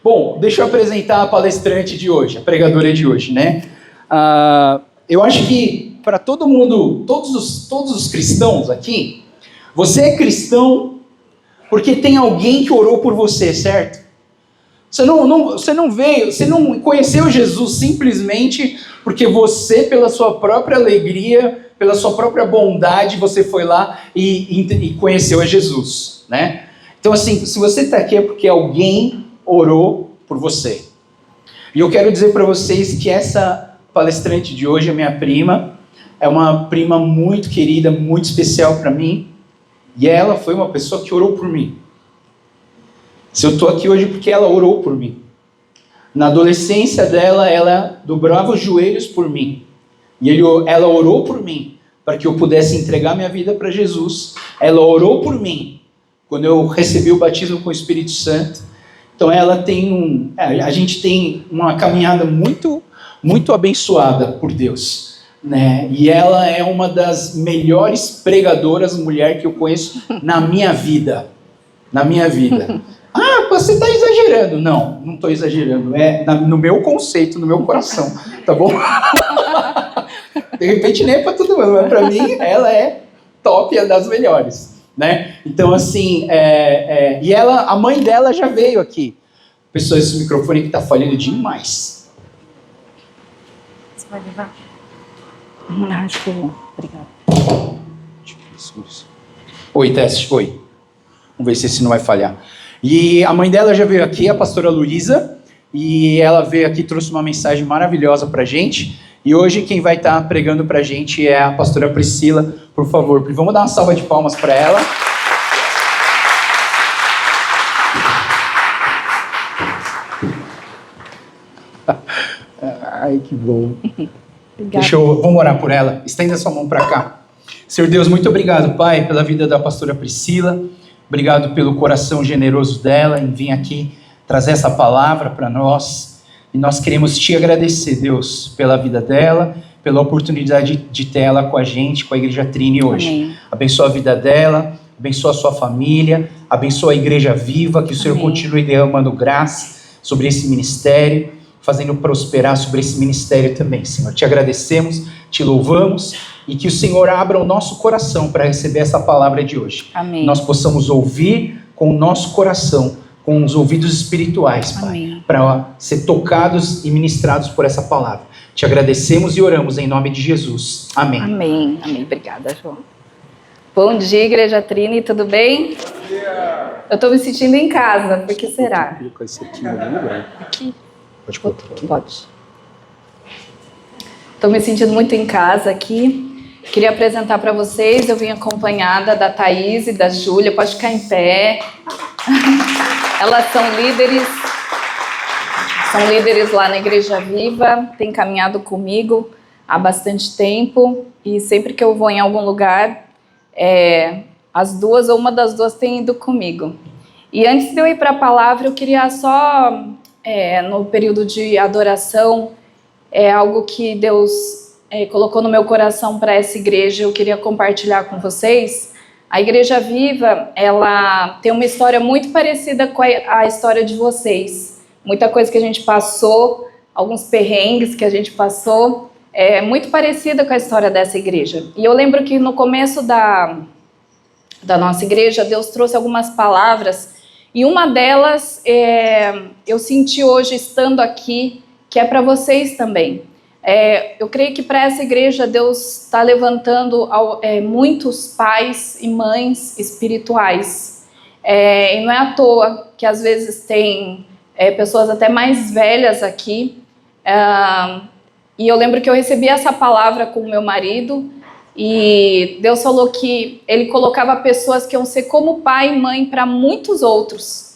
Bom, deixa eu apresentar a palestrante de hoje, a pregadora de hoje, né? Eu acho que para todo mundo, todos os cristãos aqui, você é cristão porque tem alguém que orou por você, certo? Você não conheceu Jesus simplesmente porque você, pela sua própria alegria, pela sua própria bondade, você foi lá e conheceu a Jesus, né? Então, assim, se você está aqui é porque alguém orou por você. E eu quero dizer para vocês que essa palestrante de hoje, a minha prima, é uma prima muito querida, muito especial para mim. E ela foi uma pessoa que orou por mim. Se eu estou aqui hoje porque ela orou por mim. Na adolescência dela, ela dobrava os joelhos por mim. E ela orou por mim para que eu pudesse entregar minha vida para Jesus. Ela orou por mim quando eu recebi o batismo com o Espírito Santo. Então ela tem a gente tem uma caminhada muito, muito abençoada por Deus, né? E ela é uma das melhores pregadoras mulher que eu conheço na minha vida. Na minha vida. Ah, você está exagerando. Não estou exagerando. É no meu conceito, no meu coração. Tá bom? De repente nem é para todo mundo, mas para mim ela é top, é das melhores, né? Então assim, e ela, a mãe dela já veio aqui. Pessoal, esse microfone que está falhando demais. Você vai levar? Acho que eu vou. Obrigada. Oi, teste, oi. Vamos ver se esse não vai falhar. E a mãe dela já veio aqui, a pastora Luísa, e ela veio aqui e trouxe uma mensagem maravilhosa pra gente. E hoje quem vai estar pregando pra gente é a pastora Priscila. Por favor, vamos dar uma salva de palmas para ela. Ai, que bom. Vamos orar por ela. Estenda sua mão para cá. Senhor Deus, muito obrigado, Pai, pela vida da pastora Priscila. Obrigado pelo coração generoso dela em vir aqui trazer essa palavra para nós. E nós queremos te agradecer, Deus, pela vida dela, pela oportunidade de ter ela com a gente, com a Igreja Trini hoje. Amém. Abençoa a vida dela, abençoa a sua família, abençoa a Igreja Viva, que o Senhor continue derramando graça sobre esse ministério, fazendo prosperar sobre esse ministério também, Senhor. Te agradecemos, te louvamos e que o Senhor abra o nosso coração para receber essa palavra de hoje. Amém. Nós possamos ouvir com o nosso coração, com os ouvidos espirituais, Pai, para ser tocados e ministrados por essa palavra. Te agradecemos e oramos em nome de Jesus. Amém. Amém. Amém. Obrigada, João. Bom dia, Igreja Trini, tudo bem? Bom dia. Eu estou me sentindo em casa, por que será? Vou colocar esse aqui em algum lugar. Aqui? Pode botar aqui? Pode. Estou me sentindo muito em casa aqui. Queria apresentar para vocês, eu vim acompanhada da Thaís e da Júlia, pode ficar em pé. Elas são líderes lá na Igreja Viva, têm caminhado comigo há bastante tempo e sempre que eu vou em algum lugar, as duas ou uma das duas tem ido comigo. E antes de eu ir para a palavra, eu queria só, no período de adoração, algo que Deus colocou no meu coração para essa igreja, eu queria compartilhar com vocês. A Igreja Viva, ela tem uma história muito parecida com a história de vocês. Muita coisa que a gente passou, alguns perrengues que a gente passou, muito parecida com a história dessa igreja. E eu lembro que no começo da nossa igreja, Deus trouxe algumas palavras, e uma delas eu senti hoje estando aqui, que é para vocês também. Eu creio que para essa igreja Deus está levantando muitos pais e mães espirituais. E não é à toa que às vezes tem pessoas até mais velhas aqui. E eu lembro que eu recebi essa palavra com o meu marido e Deus falou que Ele colocava pessoas que iam ser como pai e mãe para muitos outros.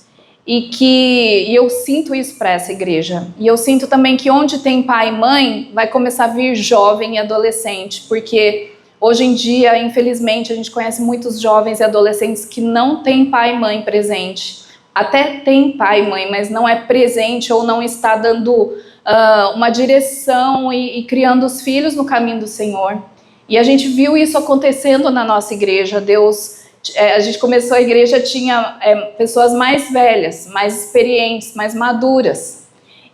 E eu sinto isso para essa igreja. E eu sinto também que onde tem pai e mãe, vai começar a vir jovem e adolescente. Porque hoje em dia, infelizmente, a gente conhece muitos jovens e adolescentes que não têm pai e mãe presente. Até tem pai e mãe, mas não é presente ou não está dando uma direção e criando os filhos no caminho do Senhor. E a gente viu isso acontecendo na nossa igreja. Deus A gente começou a igreja, tinha pessoas mais velhas, mais experientes, mais maduras.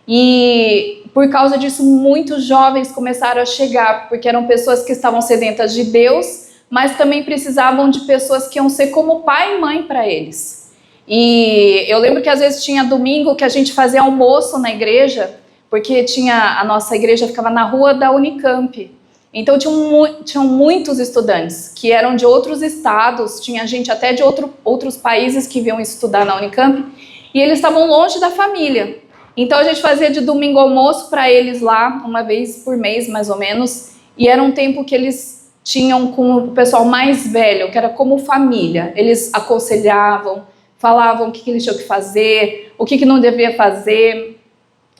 E por causa disso, muitos jovens começaram a chegar, porque eram pessoas que estavam sedentas de Deus, mas também precisavam de pessoas que iam ser como pai e mãe para eles. E eu lembro que às vezes tinha domingo que a gente fazia almoço na igreja, porque a nossa igreja ficava na rua da Unicamp. Então tinham muitos estudantes que eram de outros estados, tinha gente até de outros países que vinham estudar na Unicamp, e eles estavam longe da família. Então a gente fazia de domingo almoço para eles lá, uma vez por mês mais ou menos, e era um tempo que eles tinham com o pessoal mais velho, que era como família. Eles aconselhavam, falavam o que eles tinham que fazer, o que não devia fazer.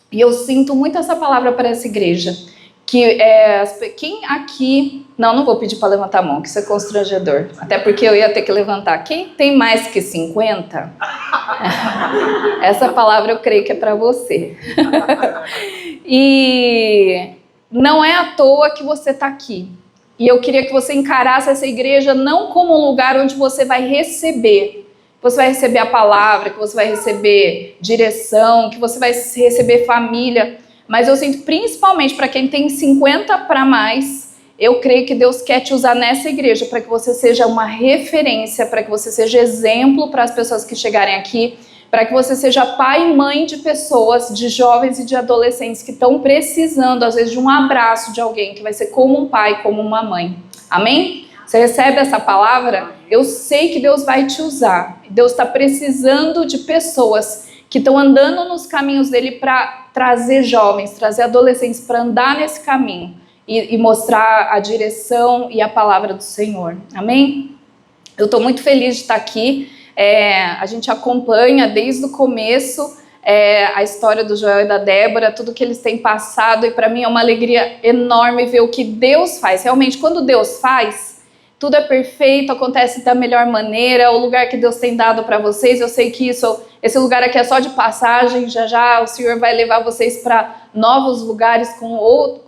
E eu sinto muito essa palavra para essa igreja. Que quem aqui... Não vou pedir para levantar a mão, que isso é constrangedor. Até porque eu ia ter que levantar. Quem tem mais que 50? Essa palavra eu creio que é para você. E não é à toa que você está aqui. E eu queria que você encarasse essa igreja não como um lugar onde você vai receber. Você vai receber a palavra, que você vai receber direção, que você vai receber família. Mas eu sinto, principalmente para quem tem 50 para mais, eu creio que Deus quer te usar nessa igreja para que você seja uma referência, para que você seja exemplo para as pessoas que chegarem aqui, para que você seja pai e mãe de pessoas, de jovens e de adolescentes que estão precisando, às vezes, de um abraço de alguém que vai ser como um pai, como uma mãe. Amém? Você recebe essa palavra? Eu sei que Deus vai te usar. Deus está precisando de pessoas que estão andando nos caminhos dele para trazer jovens, trazer adolescentes para andar nesse caminho e mostrar a direção e a palavra do Senhor. Amém? Eu estou muito feliz de estar aqui. A gente acompanha desde o começo a história do Joel e da Débora, tudo que eles têm passado, e para mim é uma alegria enorme ver o que Deus faz. Realmente, quando Deus faz, tudo é perfeito, acontece da melhor maneira. O lugar que Deus tem dado para vocês, eu sei que esse lugar aqui é só de passagem. Já o Senhor vai levar vocês para novos lugares com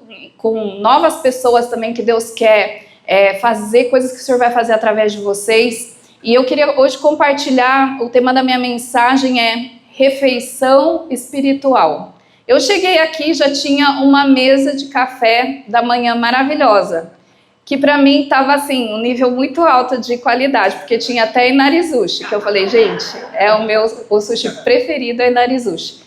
novas pessoas também que Deus quer fazer, coisas que o Senhor vai fazer através de vocês. E eu queria hoje compartilhar, o tema da minha mensagem é refeição espiritual. Eu cheguei aqui, já tinha uma mesa de café da manhã maravilhosa, que para mim estava assim, um nível muito alto de qualidade, porque tinha até inarizushi, que eu falei, gente, o sushi preferido é inarizushi.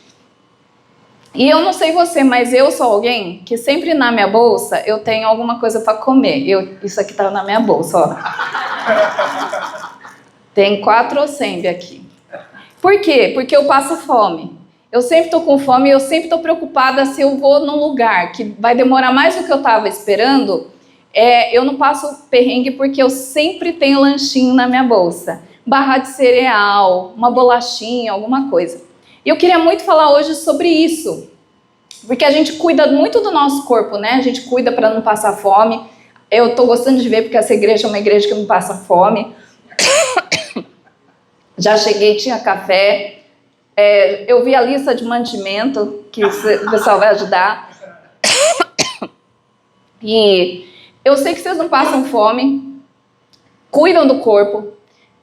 E eu não sei você, mas eu sou alguém que sempre na minha bolsa eu tenho alguma coisa para comer. Isso aqui tá na minha bolsa, ó. Tem 4 Osembe aqui. Por quê? Porque eu passo fome. Eu sempre estou com fome e eu sempre estou preocupada se eu vou num lugar que vai demorar mais do que eu estava esperando. Eu não passo perrengue porque eu sempre tenho lanchinho na minha bolsa. Barra de cereal, uma bolachinha, alguma coisa. E eu queria muito falar hoje sobre isso. Porque a gente cuida muito do nosso corpo, né? A gente cuida para não passar fome. Eu estou gostando de ver porque essa igreja é uma igreja que não passa fome. Já cheguei, tinha café. Eu vi a lista de mantimento que o pessoal vai ajudar. E eu sei que vocês não passam fome, cuidam do corpo.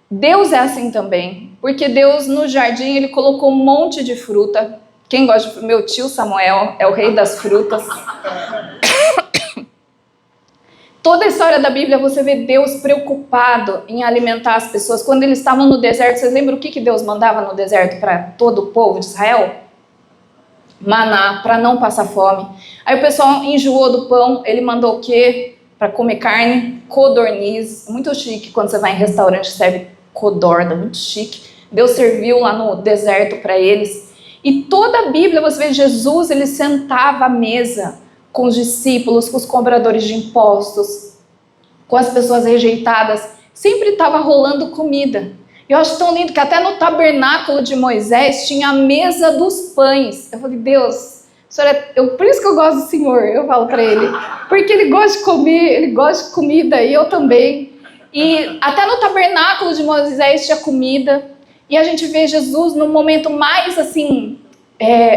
Deus é assim também, porque Deus no jardim ele colocou um monte de fruta. Quem gosta de... Meu tio Samuel é o rei das frutas. Toda a história da Bíblia você vê Deus preocupado em alimentar as pessoas. Quando eles estavam no deserto, vocês lembram o que Deus mandava no deserto para todo o povo de Israel? Maná, para não passar fome. Aí o pessoal enjoou do pão, ele mandou o quê? Para comer carne, codorniz. Muito chique quando você vai em restaurante serve codorna, muito chique. Deus serviu lá no deserto para eles. E toda a Bíblia você vê Jesus, ele sentava à mesa com os discípulos, com os cobradores de impostos, com as pessoas rejeitadas. Sempre estava rolando comida. Eu acho tão lindo que até no tabernáculo de Moisés tinha a mesa dos pães. Eu falei, Deus, por isso que eu gosto do Senhor, eu falo para ele. Porque ele gosta de comer, ele gosta de comida, e eu também. E até no tabernáculo de Moisés tinha comida. E a gente vê Jesus no momento mais assim,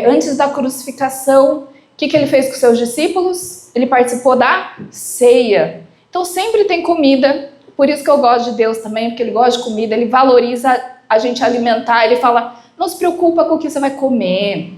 antes da crucificação. O que ele fez com seus discípulos? Ele participou da ceia. Então sempre tem comida Por isso que eu gosto de Deus também, porque Ele gosta de comida, Ele valoriza a gente alimentar, Ele fala, não se preocupa com o que você vai comer,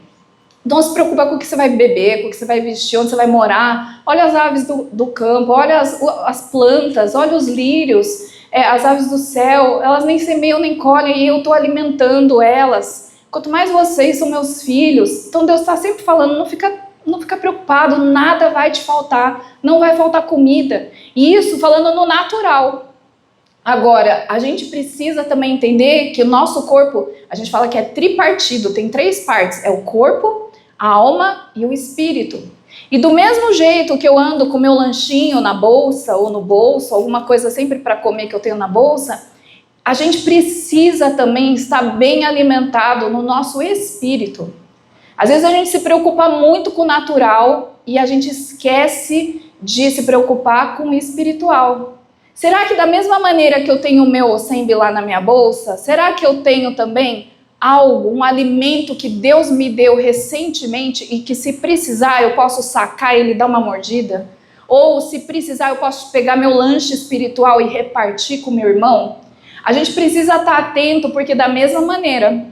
não se preocupa com o que você vai beber, com o que você vai vestir, onde você vai morar. Olha as aves do campo, olha as plantas, olha os lírios, as aves do céu, elas nem semeiam nem colhem e eu estou alimentando elas. Quanto mais vocês são meus filhos. Então Deus está sempre falando, não fica preocupado, nada vai te faltar, não vai faltar comida. E isso falando no natural. Agora, a gente precisa também entender que o nosso corpo, a gente fala que é tripartido, tem 3 partes, é o corpo, a alma e o espírito. E do mesmo jeito que eu ando com meu lanchinho na bolsa ou no bolso, alguma coisa sempre para comer que eu tenho na bolsa, a gente precisa também estar bem alimentado no nosso espírito. Às vezes a gente se preocupa muito com o natural e a gente esquece de se preocupar com o espiritual. Será que da mesma maneira que eu tenho o meu Sembi lá na minha bolsa, será que eu tenho também algo, um alimento que Deus me deu recentemente e que se precisar eu posso sacar ele e dar uma mordida? Ou se precisar eu posso pegar meu lanche espiritual e repartir com meu irmão? A gente precisa estar atento porque da mesma maneira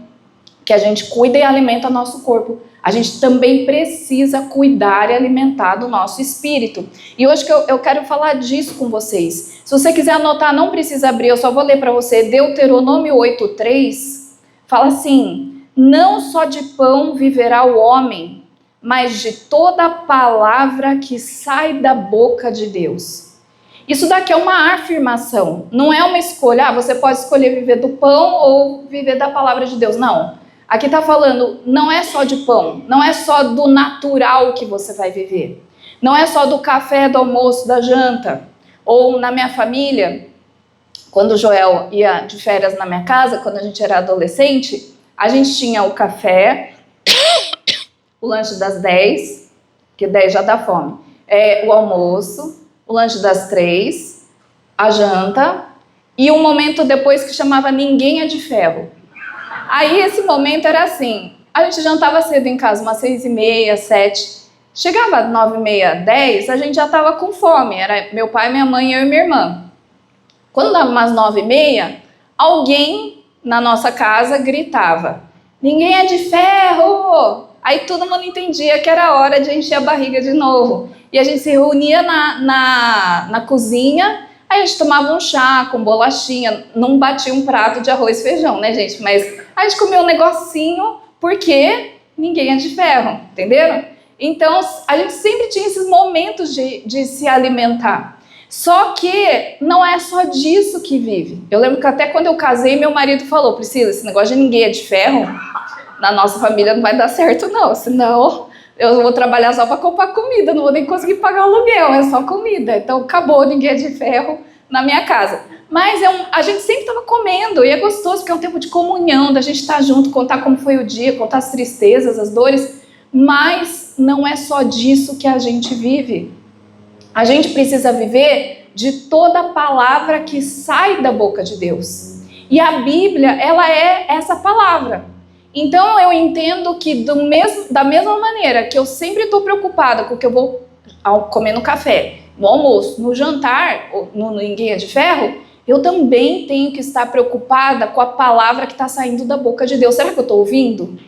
que a gente cuida e alimenta nosso corpo, a gente também precisa cuidar e alimentar do nosso espírito. E hoje que eu quero falar disso com vocês. Se você quiser anotar, não precisa abrir, eu só vou ler para você. Deuteronômio 8:3 fala assim: não só de pão viverá o homem, mas de toda palavra que sai da boca de Deus. Isso daqui é uma afirmação, não é uma escolha. Você pode escolher viver do pão ou viver da palavra de Deus. Não. Aqui está falando, não é só de pão, não é só do natural que você vai viver. Não é só do café, do almoço, da janta. Ou na minha família, quando o Joel ia de férias na minha casa, quando a gente era adolescente, a gente tinha o café, o lanche das 10, que 10 já dá fome, o almoço, o lanche das 3, a janta, e um momento depois que chamava Ninguém é de Ferro. Aí esse momento era assim, a gente jantava cedo em casa, umas 6h30, 7. Chegava 9h30, 10, a gente já estava com fome, era meu pai, minha mãe, eu e minha irmã. Quando dava umas 9h30, alguém na nossa casa gritava, Ninguém é de ferro! Aí todo mundo entendia que era hora de encher a barriga de novo. E a gente se reunia na cozinha, aí a gente tomava um chá com bolachinha, não batia um prato de arroz e feijão, né, gente? Mas a gente comia um negocinho porque ninguém é de ferro, entenderam? Então, a gente sempre tinha esses momentos de se alimentar. Só que não é só disso que vive. Eu lembro que até quando eu casei, meu marido falou, Priscila, esse negócio de ninguém é de ferro, na nossa família não vai dar certo não, senão eu vou trabalhar só para comprar comida, não vou nem conseguir pagar o aluguel, é só comida. Então acabou, ninguém é de ferro na minha casa. Mas a gente sempre estava comendo e é gostoso porque é um tempo de comunhão, da gente estar junto, contar como foi o dia, contar as tristezas, as dores, mas não é só disso que a gente vive. A gente precisa viver de toda palavra que sai da boca de Deus. E a Bíblia, ela é essa palavra. Então eu entendo que da mesma maneira que eu sempre estou preocupada com o que eu vou comer no café, no almoço, no jantar, no Ninguém é de Ferro, eu também tenho que estar preocupada com a palavra que está saindo da boca de Deus. Será que eu estou ouvindo?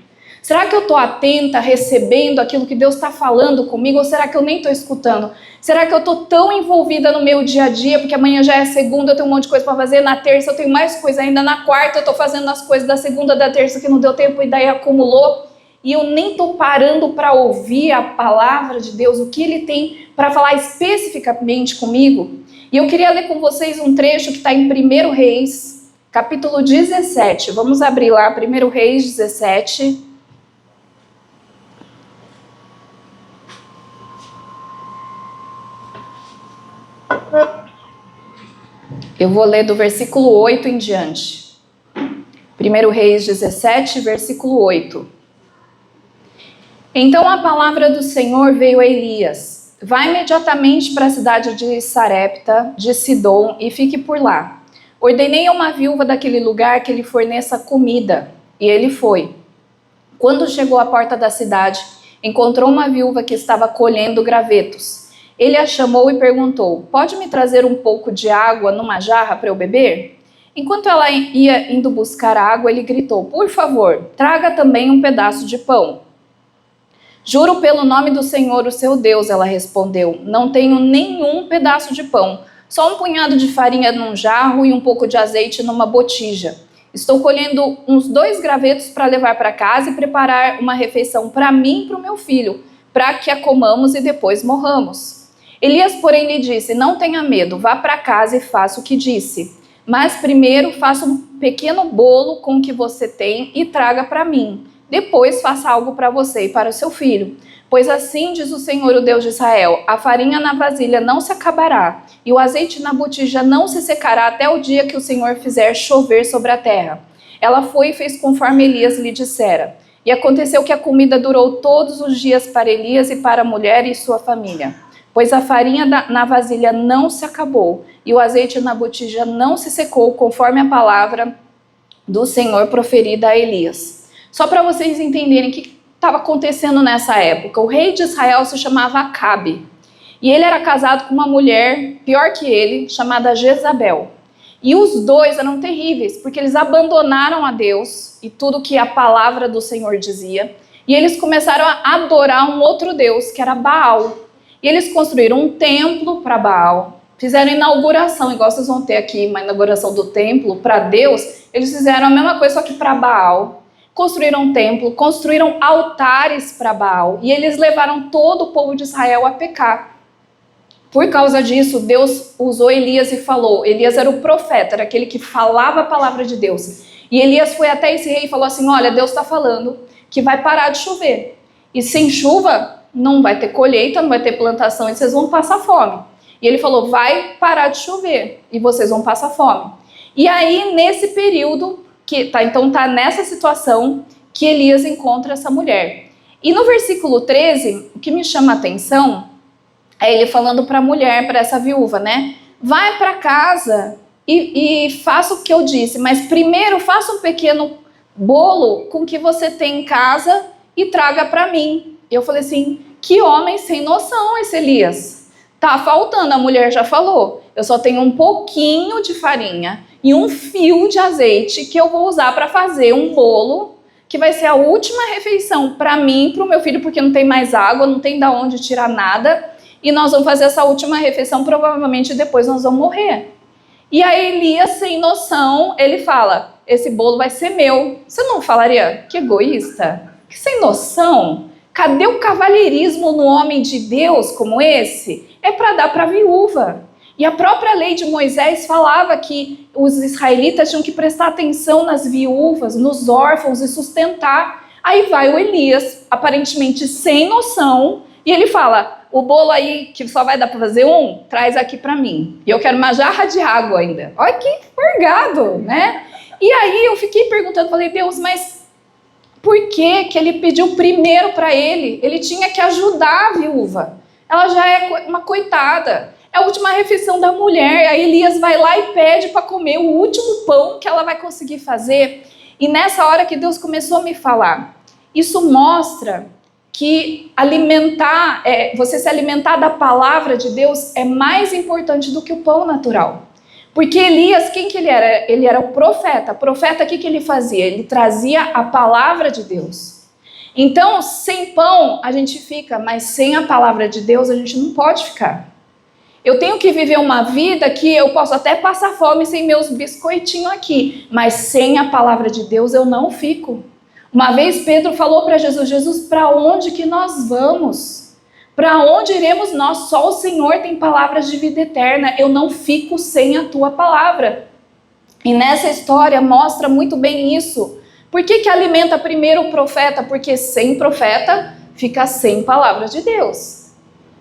Será que eu estou atenta, recebendo aquilo que Deus está falando comigo? Ou será que eu nem estou escutando? Será que eu estou tão envolvida no meu dia a dia, porque amanhã já é segunda, eu tenho um monte de coisa para fazer, na terça eu tenho mais coisa ainda, na quarta eu estou fazendo as coisas da segunda, da terça que não deu tempo e daí acumulou, e eu nem estou parando para ouvir a palavra de Deus, o que Ele tem para falar especificamente comigo? E eu queria ler com vocês um trecho que está em 1 Reis, capítulo 17. Vamos abrir lá, 1 Reis 17. Eu vou ler do versículo 8 em diante. 1 Reis 17, versículo 8. Então a palavra do Senhor veio a Elias. Vai imediatamente para a cidade de Sarepta, de Sidom, e fique por lá. Ordenei a uma viúva daquele lugar que lhe forneça comida. E ele foi. Quando chegou à porta da cidade, encontrou uma viúva que estava colhendo gravetos. Ele a chamou e perguntou: pode me trazer um pouco de água numa jarra para eu beber? Enquanto ela ia indo buscar água, ele gritou: por favor, traga também um pedaço de pão. Juro pelo nome do Senhor, o seu Deus, ela respondeu, não tenho nenhum pedaço de pão, só um punhado de farinha num jarro e um pouco de azeite numa botija. Estou colhendo uns 2 gravetos para levar para casa e preparar uma refeição para mim e para o meu filho, para que a comamos e depois morramos. Elias, porém, lhe disse: não tenha medo, vá para casa e faça o que disse. Mas primeiro faça um pequeno bolo com o que você tem e traga para mim. Depois faça algo para você e para o seu filho. Pois assim diz o Senhor, o Deus de Israel: a farinha na vasilha não se acabará, e o azeite na botija não se secará até o dia que o Senhor fizer chover sobre a terra. Ela foi e fez conforme Elias lhe dissera. E aconteceu que a comida durou todos os dias para Elias e para a mulher e sua família. Pois a farinha na vasilha não se acabou, e o azeite na botija não se secou, conforme a palavra do Senhor proferida a Elias. Só para vocês entenderem o que estava acontecendo nessa época. O rei de Israel se chamava Acabe. E ele era casado com uma mulher, pior que ele, chamada Jezabel. E os dois eram terríveis, porque eles abandonaram a Deus e tudo que a palavra do Senhor dizia. E eles começaram a adorar um outro Deus, que era Baal. E eles construíram um templo para Baal. Fizeram inauguração, igual vocês vão ter aqui, uma inauguração do templo para Deus. Eles fizeram a mesma coisa, só que para Baal. Construíram um templo, construíram altares para Baal, e eles levaram todo o povo de Israel a pecar. Por causa disso, Deus usou Elias e falou. Elias era o profeta, era aquele que falava a palavra de Deus. E Elias foi até esse rei e falou assim: olha, Deus está falando que vai parar de chover. E sem chuva, não vai ter colheita, não vai ter plantação, e vocês vão passar fome. E ele falou: vai parar de chover, e vocês vão passar fome. E aí, nesse período... Então tá nessa situação que Elias encontra essa mulher. E no versículo 13, o que me chama a atenção é ele falando para a mulher, para essa viúva, né? Vai para casa e faça o que eu disse, mas primeiro faça um pequeno bolo com o que você tem em casa e traga para mim. E eu falei assim: que homem sem noção esse Elias. Tá faltando, a mulher já falou. Eu só tenho um pouquinho de farinha e um fio de azeite que eu vou usar para fazer um bolo que vai ser a última refeição para mim e para o meu filho, porque não tem mais água, não tem de onde tirar nada, e nós vamos fazer essa última refeição, provavelmente depois nós vamos morrer. E aí Elias, sem noção, ele fala: esse bolo vai ser meu. Você não falaria: que egoísta, que sem noção? Cadê o cavalheirismo no homem de Deus como esse? É para dar para a viúva. E a própria lei de Moisés falava que os israelitas tinham que prestar atenção nas viúvas, nos órfãos e sustentar. Aí vai o Elias, aparentemente sem noção, e ele fala: o bolo aí, que só vai dar para fazer um, traz aqui para mim. E eu quero uma jarra de água ainda. Olha que forgado, né? E aí eu fiquei perguntando, falei: Deus, mas por que que ele pediu primeiro para ele? Ele tinha que ajudar a viúva. Ela já é uma coitada. É a última refeição da mulher. Aí Elias vai lá e pede para comer o último pão que ela vai conseguir fazer. E nessa hora que Deus começou a me falar, isso mostra que você se alimentar da palavra de Deus é mais importante do que o pão natural. Porque Elias, quem que ele era? Ele era o profeta. Profeta, o que ele fazia? Ele trazia a palavra de Deus. Então, sem pão a gente fica, mas sem a palavra de Deus a gente não pode ficar. Eu tenho que viver uma vida que eu posso até passar fome sem meus biscoitinhos aqui, mas sem a palavra de Deus eu não fico. Uma vez Pedro falou para Jesus: Jesus, para onde que nós vamos? Para onde iremos nós? Só o Senhor tem palavras de vida eterna. Eu não fico sem a tua palavra. E nessa história mostra muito bem isso. Por que que alimenta primeiro o profeta? Porque sem profeta fica sem palavra de Deus.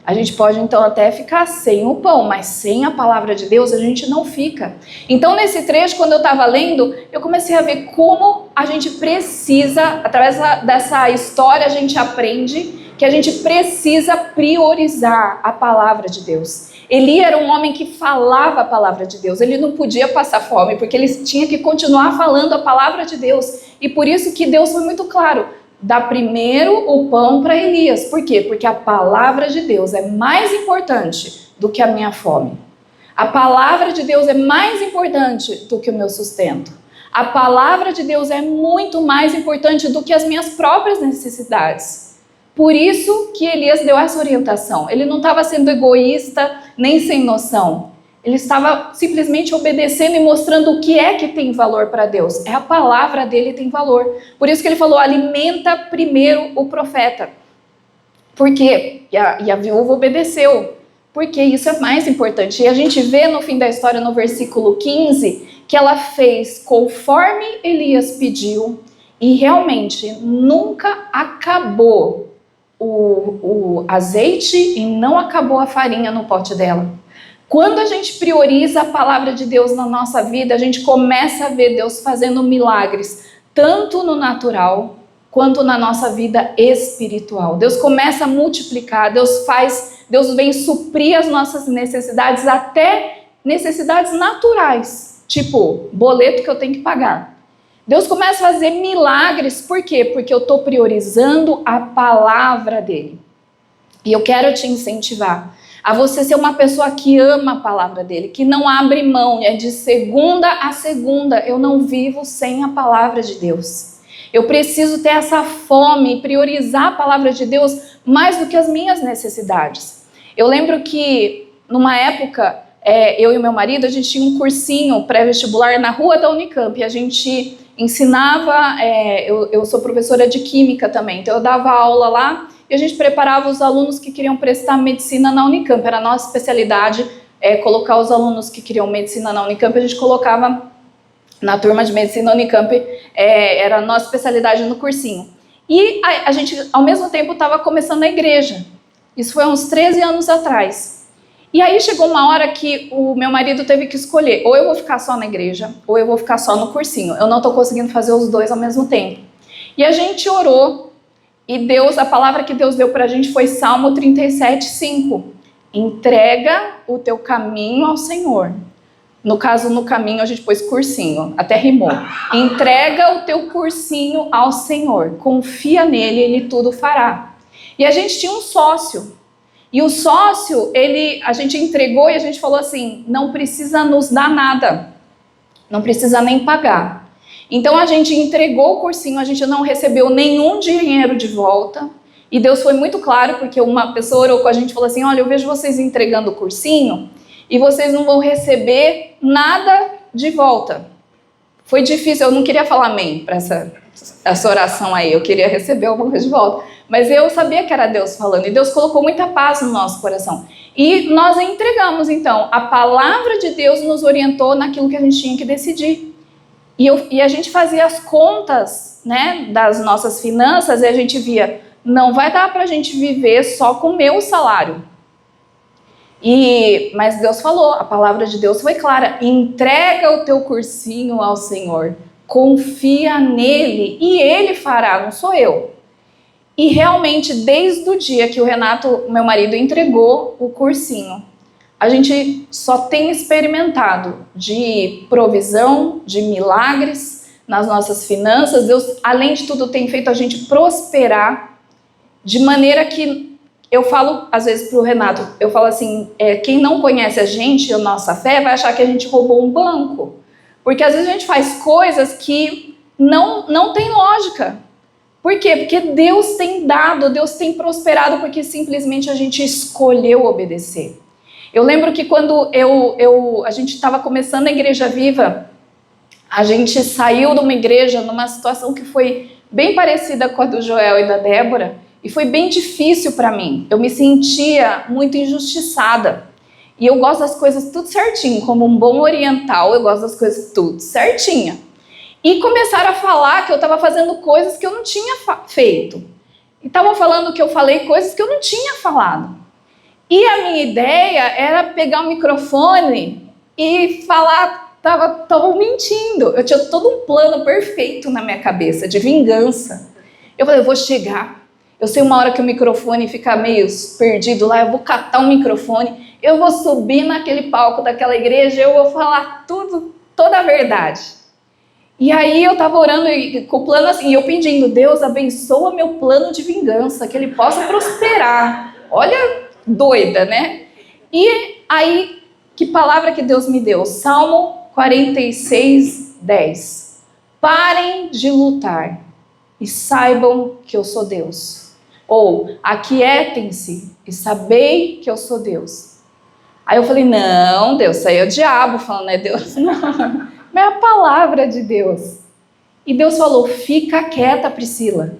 A gente pode então até ficar sem o pão, mas sem a palavra de Deus a gente não fica. Então nesse trecho, quando eu estava lendo, eu comecei a ver como a gente precisa, através dessa história a gente aprende que a gente precisa priorizar a palavra de Deus. Eli era um homem que falava a palavra de Deus, ele não podia passar fome, porque ele tinha que continuar falando a palavra de Deus. E por isso que Deus foi muito claro: dá primeiro o pão para Elias. Por quê? Porque a palavra de Deus é mais importante do que a minha fome. A palavra de Deus é mais importante do que o meu sustento. A palavra de Deus é muito mais importante do que as minhas próprias necessidades. Por isso que Elias deu essa orientação. Ele não estava sendo egoísta nem sem noção. Ele estava simplesmente obedecendo e mostrando o que é que tem valor para Deus. É a palavra dele que tem valor. Por isso que ele falou, alimenta primeiro o profeta. Por quê? E a viúva obedeceu. Porque isso é mais importante. E a gente vê no fim da história, no versículo 15, que ela fez conforme Elias pediu. E realmente nunca acabou o azeite e não acabou a farinha no pote dela. Quando a gente prioriza a palavra de Deus na nossa vida, a gente começa a ver Deus fazendo milagres, tanto no natural, quanto na nossa vida espiritual. Deus começa a multiplicar, Deus vem suprir as nossas necessidades, até necessidades naturais, tipo boleto que eu tenho que pagar. Deus começa a fazer milagres, por quê? Porque eu estou priorizando a palavra dele. E eu quero te incentivar a você ser uma pessoa que ama a palavra dele, que não abre mão, é de segunda a segunda. Eu não vivo sem a palavra de Deus. Eu preciso ter essa fome, priorizar a palavra de Deus mais do que as minhas necessidades. Eu lembro que, numa época, eu e meu marido, a gente tinha um cursinho pré-vestibular na rua da Unicamp, e a gente ensinava, eu sou professora de química também, então eu dava aula lá, e a gente preparava os alunos que queriam prestar medicina na Unicamp. Era a nossa especialidade, colocar os alunos que queriam medicina na Unicamp, a gente colocava na turma de medicina Unicamp, era a nossa especialidade no cursinho. E a gente, ao mesmo tempo, estava começando a igreja. Isso foi uns 13 anos atrás. E aí chegou uma hora que o meu marido teve que escolher, ou eu vou ficar só na igreja, ou eu vou ficar só no cursinho. Eu não estou conseguindo fazer os dois ao mesmo tempo. E a gente orou, e a palavra que Deus deu para a gente foi Salmo 37:5. Entrega o teu caminho ao Senhor. No caso, no caminho, a gente pôs cursinho, até rimou. Entrega o teu cursinho ao Senhor, confia nele, ele tudo fará. E a gente tinha um sócio, e o sócio, a gente entregou e a gente falou assim, não precisa nos dar nada, não precisa nem pagar. Então a gente entregou o cursinho, a gente não recebeu nenhum dinheiro de volta, e Deus foi muito claro, porque uma pessoa orou com a gente e falou assim, olha, eu vejo vocês entregando o cursinho, e vocês não vão receber nada de volta. Foi difícil, eu não queria falar amém para essa oração aí, eu queria receber alguma coisa de volta. Mas eu sabia que era Deus falando, e Deus colocou muita paz no nosso coração. E nós entregamos, então, a palavra de Deus nos orientou naquilo que a gente tinha que decidir. E a gente fazia as contas, né, das nossas finanças, e a gente via, não vai dar para a gente viver só com o meu salário. Mas Deus falou, a palavra de Deus foi clara, entrega o teu cursinho ao Senhor, confia nele e ele fará, não sou eu. E realmente, desde o dia que o Renato, meu marido, entregou o cursinho, a gente só tem experimentado de provisão, de milagres nas nossas finanças. Deus, além de tudo, tem feito a gente prosperar de maneira que eu falo, às vezes, para o Renato, eu falo assim, quem não conhece a gente, a nossa fé, vai achar que a gente roubou um banco. Porque às vezes a gente faz coisas que não tem lógica. Por quê? Porque Deus tem dado, Deus tem prosperado, porque simplesmente a gente escolheu obedecer. Eu lembro que quando a gente estava começando a Igreja Viva, a gente saiu de uma igreja numa situação que foi bem parecida com a do Joel e da Débora, e foi bem difícil para mim. Eu me sentia muito injustiçada. E eu gosto das coisas tudo certinho, como um bom oriental, eu gosto das coisas tudo certinha. E começaram a falar que eu estava fazendo coisas que eu não tinha feito. E estavam falando que eu falei coisas que eu não tinha falado. E a minha ideia era pegar o microfone e falar, estavam mentindo. Eu tinha todo um plano perfeito na minha cabeça, de vingança. Eu falei, eu vou chegar. Eu sei uma hora que o microfone fica meio perdido lá, eu vou catar o microfone, eu vou subir naquele palco daquela igreja, eu vou falar toda a verdade. E aí eu estava orando com o plano assim, e eu pedindo, Deus abençoa meu plano de vingança, que ele possa prosperar. Olha, doida, né? E aí, que palavra que Deus me deu? Salmo 46, 10. Parem de lutar e saibam que eu sou Deus. Ou, aquietem-se e sabei que eu sou Deus. Aí eu falei, não, Deus, isso aí é o diabo falando, é Deus, não. É a palavra de Deus. E Deus falou, fica quieta, Priscila.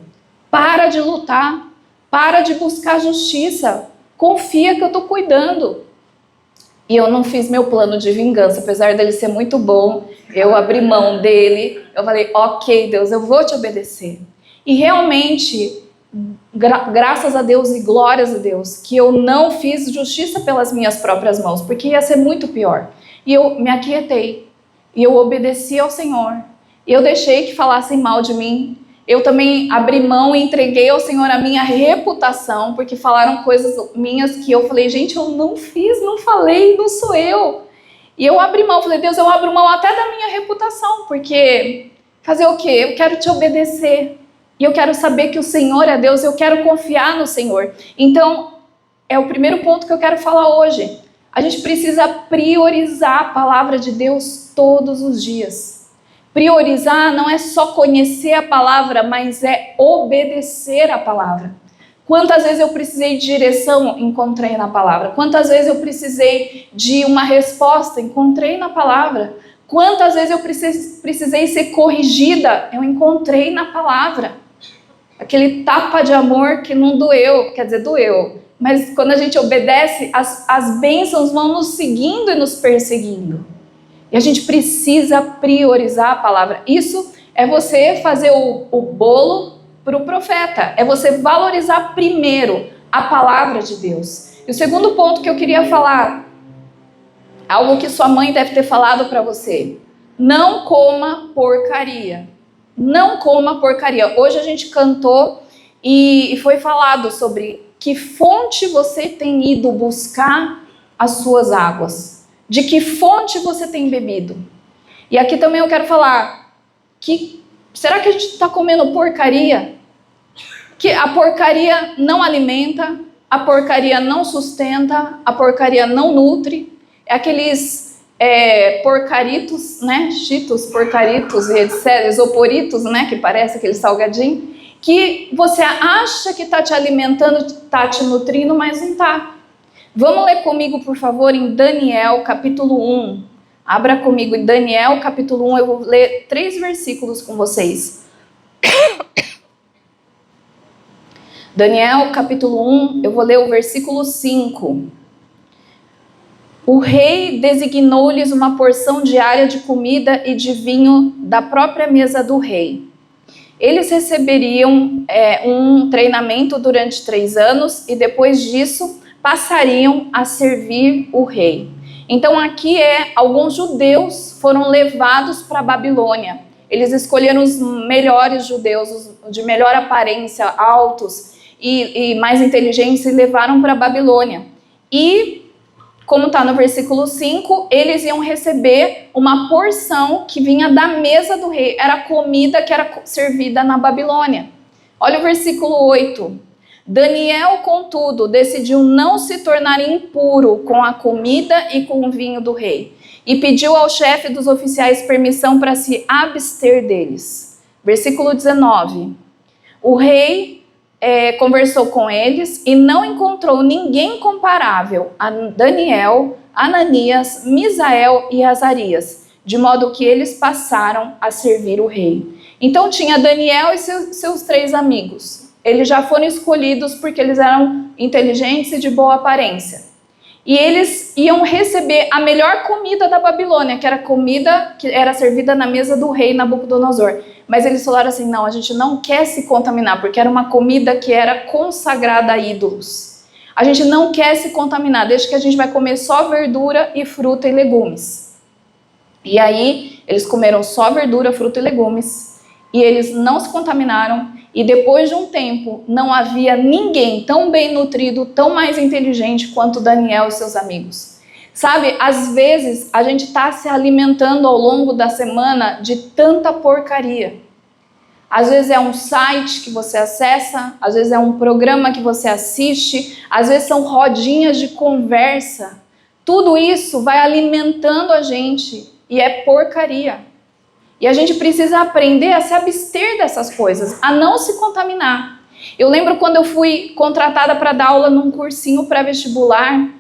Para de lutar. Para de buscar justiça. Confia que eu estou cuidando. E eu não fiz meu plano de vingança, apesar dele ser muito bom. Eu abri mão dele. Eu falei, ok, Deus, eu vou te obedecer. E realmente, graças a Deus e glórias a Deus, que eu não fiz justiça pelas minhas próprias mãos, porque ia ser muito pior. E eu me aquietei. E eu obedeci ao Senhor. Eu deixei que falassem mal de mim. Eu também abri mão e entreguei ao Senhor a minha reputação, porque falaram coisas minhas que eu falei, gente, eu não fiz, não falei, não sou eu. E eu abri mão, falei, Deus, eu abro mão até da minha reputação, porque fazer o quê? Eu quero te obedecer. E eu quero saber que o Senhor é Deus, eu quero confiar no Senhor. Então, é o primeiro ponto que eu quero falar hoje. A gente precisa priorizar a palavra de Deus todos os dias. Priorizar não é só conhecer a palavra, mas é obedecer a palavra. Quantas vezes eu precisei de direção? Encontrei na palavra. Quantas vezes eu precisei de uma resposta? Encontrei na palavra. Quantas vezes eu precisei ser corrigida? Eu encontrei na palavra. Aquele tapa de amor que não doeu, quer dizer, doeu. Mas quando a gente obedece, as bênçãos vão nos seguindo e nos perseguindo. E a gente precisa priorizar a palavra. Isso é você fazer o bolo para o profeta. É você valorizar primeiro a palavra de Deus. E o segundo ponto que eu queria falar, algo que sua mãe deve ter falado para você. Não coma porcaria. Não coma porcaria. Hoje a gente cantou e foi falado sobre que fonte você tem ido buscar as suas águas? De que fonte você tem bebido? E aqui também eu quero falar que será que a gente está comendo porcaria? Que a porcaria não alimenta, a porcaria não sustenta, a porcaria não nutre. É aqueles porcaritos, né? Cheetos, porcaritos e etc. Isoporitos, né? Que parece aquele salgadinho. Que você acha que está te alimentando, está te nutrindo, mas não está. Vamos ler comigo, por favor, em Daniel, capítulo 1. Abra comigo em Daniel, capítulo 1. Eu vou ler 3 versículos com vocês. Daniel, capítulo 1, eu vou ler o versículo 5. O rei designou-lhes uma porção diária de comida e de vinho da própria mesa do rei. Eles receberiam um treinamento durante 3 anos e depois disso passariam a servir o rei. Então aqui alguns judeus foram levados para a Babilônia. Eles escolheram os melhores judeus, os de melhor aparência, altos e mais inteligentes, e levaram para a Babilônia. E como está no versículo 5, eles iam receber uma porção que vinha da mesa do rei. Era comida que era servida na Babilônia. Olha o versículo 8. Daniel, contudo, decidiu não se tornar impuro com a comida e com o vinho do rei. E pediu ao chefe dos oficiais permissão para se abster deles. Versículo 19. O rei conversou com eles e não encontrou ninguém comparável a Daniel, Ananias, Misael e Azarias, de modo que eles passaram a servir o rei. Então tinha Daniel e seus 3 amigos. Eles já foram escolhidos porque eles eram inteligentes e de boa aparência. E eles iam receber a melhor comida da Babilônia, que era comida que era servida na mesa do rei Nabucodonosor. Mas eles falaram assim, não, a gente não quer se contaminar, porque era uma comida que era consagrada a ídolos. A gente não quer se contaminar, deixa que a gente vai comer só verdura e fruta e legumes. E aí, eles comeram só verdura, fruta e legumes, e eles não se contaminaram, e depois de um tempo, não havia ninguém tão bem nutrido, tão mais inteligente quanto Daniel e seus amigos. Sabe, às vezes a gente está se alimentando ao longo da semana de tanta porcaria. Às vezes é um site que você acessa, às vezes é um programa que você assiste, às vezes são rodinhas de conversa. Tudo isso vai alimentando a gente e é porcaria. E a gente precisa aprender a se abster dessas coisas, a não se contaminar. Eu lembro quando eu fui contratada para dar aula num cursinho pré-vestibular,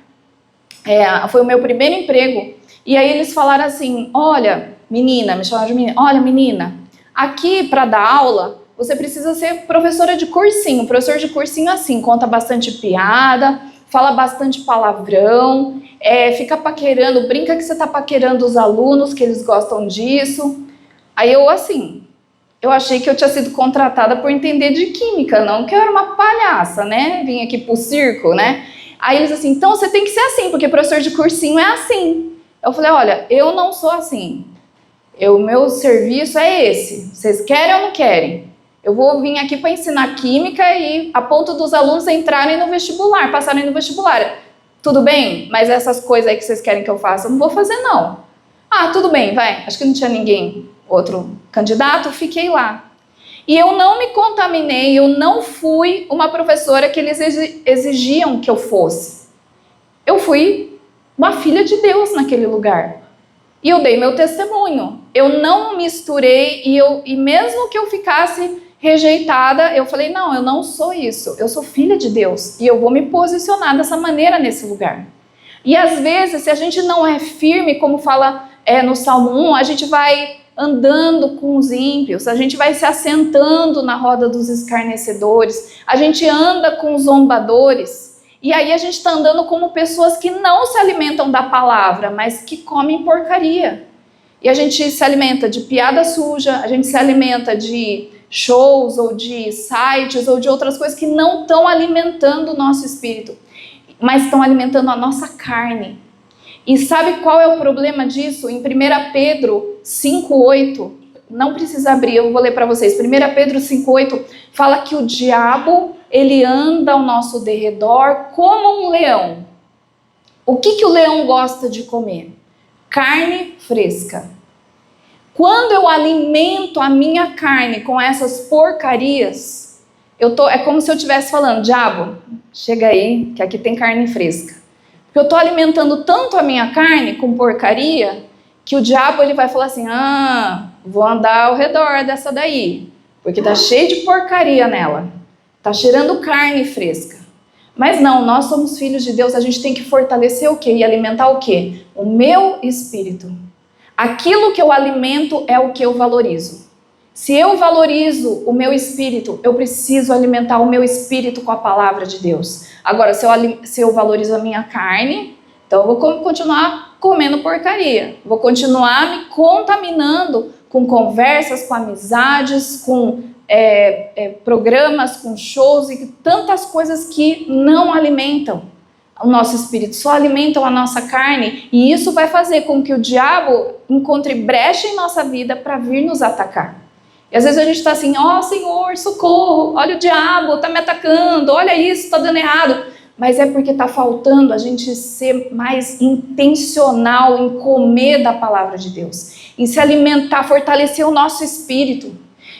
foi o meu primeiro emprego, e aí eles falaram assim, olha, menina, me chamaram de menina, olha, menina, aqui para dar aula, você precisa ser professora de cursinho. Professor de cursinho assim, conta bastante piada, fala bastante palavrão, fica paquerando, brinca que você está paquerando os alunos, que eles gostam disso. Aí eu achei que eu tinha sido contratada por entender de química, não que eu era uma palhaça, né? Vim aqui pro circo, né? Aí eles assim, então você tem que ser assim, porque professor de cursinho é assim. Eu falei, olha, eu não sou assim. O meu serviço é esse. Vocês querem ou não querem? Eu vou vir aqui para ensinar química e a ponto dos alunos entrarem no vestibular, passarem no vestibular. Tudo bem? Mas essas coisas aí que vocês querem que eu faça, eu não vou fazer não. Ah, tudo bem, vai. Acho que não tinha ninguém, outro candidato, fiquei lá. E eu não me contaminei, eu não fui uma professora que eles exigiam que eu fosse. Eu fui uma filha de Deus naquele lugar. E eu dei meu testemunho. Eu não misturei e mesmo que eu ficasse rejeitada, eu falei, não, eu não sou isso. Eu sou filha de Deus e eu vou me posicionar dessa maneira nesse lugar. E às vezes, se a gente não é firme, como fala no Salmo 1, a gente vai andando com os ímpios, a gente vai se assentando na roda dos escarnecedores, a gente anda com os zombadores, e aí a gente está andando como pessoas que não se alimentam da palavra, mas que comem porcaria. E a gente se alimenta de piada suja, a gente se alimenta de shows, ou de sites, ou de outras coisas que não estão alimentando o nosso espírito, mas estão alimentando a nossa carne. E sabe qual é o problema disso? Em 1 Pedro 5,8, não precisa abrir, eu vou ler para vocês. 1 Pedro 5,8 fala que o diabo, ele anda ao nosso derredor como um leão. O que o leão gosta de comer? Carne fresca. Quando eu alimento a minha carne com essas porcarias, é como se eu estivesse falando, diabo, chega aí, que aqui tem carne fresca. Porque eu estou alimentando tanto a minha carne com porcaria, que o diabo ele vai falar assim, vou andar ao redor dessa daí, porque tá cheio de porcaria nela, tá cheirando carne fresca. Mas não, nós somos filhos de Deus, a gente tem que fortalecer o quê? E alimentar o quê? O meu espírito. Aquilo que eu alimento é o que eu valorizo. Se eu valorizo o meu espírito, eu preciso alimentar o meu espírito com a palavra de Deus. Agora, se eu valorizo a minha carne, então eu vou continuar comendo porcaria. Vou continuar me contaminando com conversas, com amizades, com programas, com shows e tantas coisas que não alimentam o nosso espírito, só alimentam a nossa carne. E isso vai fazer com que o diabo encontre brecha em nossa vida para vir nos atacar. E às vezes a gente está assim, Senhor, socorro, olha o diabo, está me atacando, olha isso, está dando errado. Mas é porque está faltando a gente ser mais intencional em comer da palavra de Deus, em se alimentar, fortalecer o nosso espírito.